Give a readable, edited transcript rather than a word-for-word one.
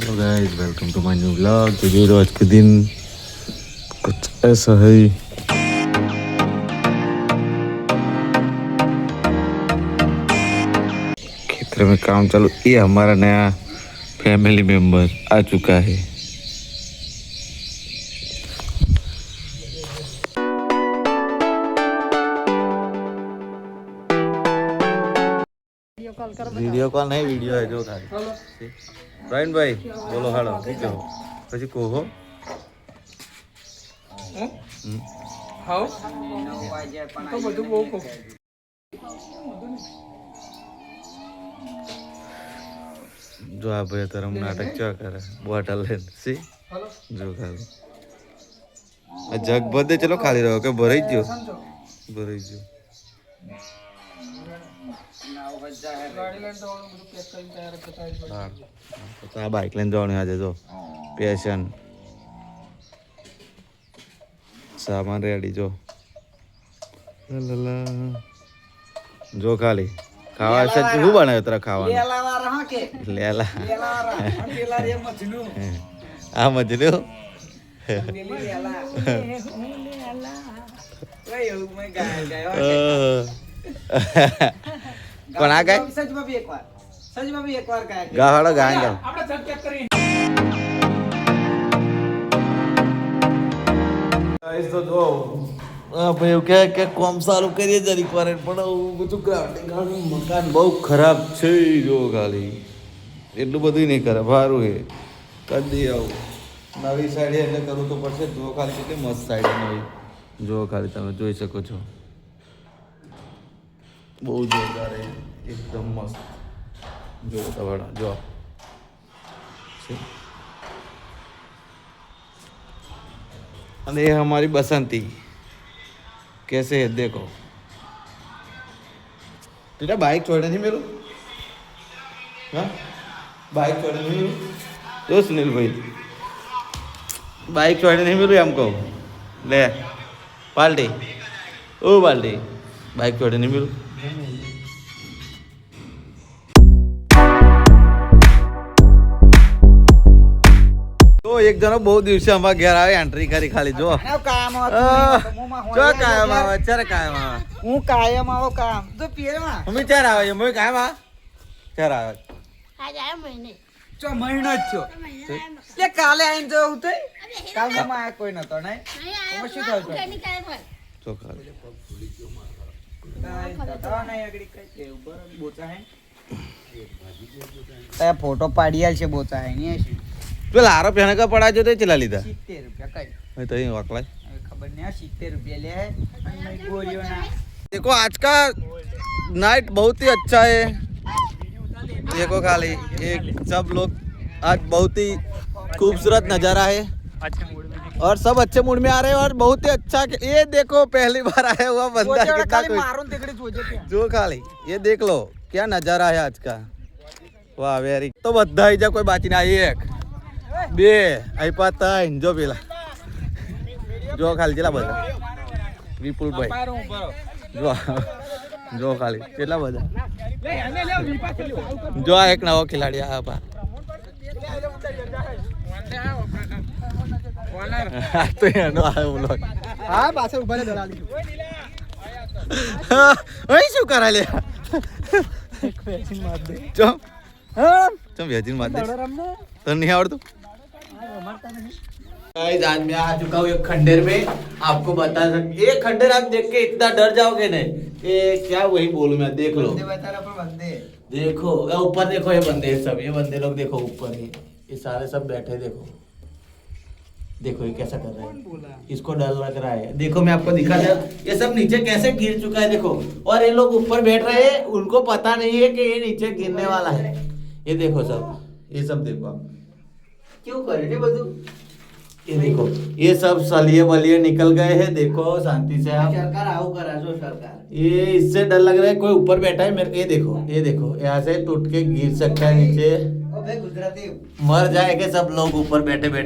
Hello guys, welcome to my new vlog. तो ये आज के दिन कुछ ऐसा है। खेतर में काम चालू। ये हमारा नया फैमिली मेंबर आ चुका है। वीडियो कॉल नहीं, वीडियो है जो था। राइन भाई बोलो हालो की कहो પછી કહો હાઉ તો બધું બહુ કહું જો આ ભાઈ તરમ નાટક ચા કરે બોટલ લઈને સી જો ખાલી આ જગ બધે ચલો ખાલી રહ્યો કે ભરાઈ ગયો તો આ બાઇક લઈને જવાનું આજે જો પેશન સામાન રેડી જો જો ખાલી ખાવા છે શું બનાવ્યું તારા ખાવાનું લેલા આ મજનુ કોણ આ ગાય સજમાં એકવાર ગાવાડો ગાય આપણે ચેક કરી ગાઈસ તો જો ભાઈ એવું કે કોમ સારું કરીએ જરીક વાર પણ બધું ગ્રાઉન્ડિંગ મકાન બહુ ખરાબ છે જો ખાલી એટલું બધું નહીં ખરાબ સારું છે કરી દઈએ આવું નવી સાઈડ એટલે કરવું તો પડશે જો ખાલી કેટલી મસ્ત સાઈડ નવી જો ખાલી તમે જોઈ શકો છો બહુ જોરદાર એકદમ મસ્ત જો તમારા જો અને ये हमारी बसंती कैसे है देखो तेरा बाइक छोड़ने नहीं मिलो हाँ बाइक छोड़ने नहीं मिलो तो सुनील भाई बाइक छोड़ने नहीं मिलो हमको ले पाल्टी ओ पाल्टी बाइक छोड़ने नहीं मिलो तो एक जनो बहुत दिवसे हमारे घर आवे एंट्री करी खाली जो કામ जो कायम आवे चर कायम आवे હું કાયમ આવો કામ તો પીરમાં મમ્મી ચાર આવે મમ્મી કાયમ આવે ચાર આવે આજ આયો મહિને ચો મહિનો જ છો કે કાલે આઈને જવું તો કાલ માં આ કોઈ નતો નહીં નહીં શું થયું તો આયો કાય ભાઈ તો ખાલી તો નહીં આગળ કઈ કેવું બરાબર બોચા હે તે ફોટો પાડી આલ છે બોચા હે ની છે तो लारो पहने का पड़ा जो तो चला लीधा 70 રૂપિયા કઈ मैं तो ही वाकला खबर नहीं 70 રૂપિયા લે है અને ગોરીઓ ના देखो आज का नाइट बहुत ही अच्छा है देखो खाली एक सब लोग आज बहुत ही खूबसूरत नज़ारा है और सब अच्छे मूड में आ रहे हैं और बहुत ही अच्छा ये देखो पहली बार आया हुआ बंदा कितना कोई मारून तिकडे જોજે जो खाली ये देख लो क्या नज़ारा है आज का वाह वेरी तो બધા ही जा कोई बाकी ना एक બે આઈપા ત્રણ જો પેલા જો ખાલી કેટલા બધા વિપુલભાઈ જો જો ખાલી કેટલા બધા જો આ એક નવો ખેલાડી આ પા તો એનો આવ્યો બ્લોગ હા પાછળ ઉભા રે દલાલી ઓય શું કરા લે એક વેચીન માર દે ચો હા ચમ વેચીન માર દે રમને તને નહીં આવડતું गाइस आज मैं आ चुका हूँ एक खंडेर में आपको बता सकते ये खंडेर आप देख के इतना डर जाओगे नहीं ये क्या वही बोलूं मैं देख लो देखो ऊपर देखो ये बंदे सब ये बंदे लोग देखो ऊपर ये सारे सब बैठे देखो देखो ये कैसा कर रहा है इसको डर लग रहा है देखो मैं आपको दिखा दे ये सब नीचे कैसे गिर चुका है देखो और ये लोग ऊपर बैठ रहे हैं उनको पता नहीं है कि ये नीचे गिरने वाला है ये देखो सब ये सब देखो आप क्यों करे बधु ये देखो ये सब सलिए बलिए निकल गए हैं देखो शांति से आप सरकार आओ करा जो सरकार ये इससे डर लग रहा है कोई ऊपर बैठा है मेरे ये देखो यहाँ से टूट के गिर सकता है नीचे गुजराती मर जाएंगे सब लोग ऊपर बैठे बैठे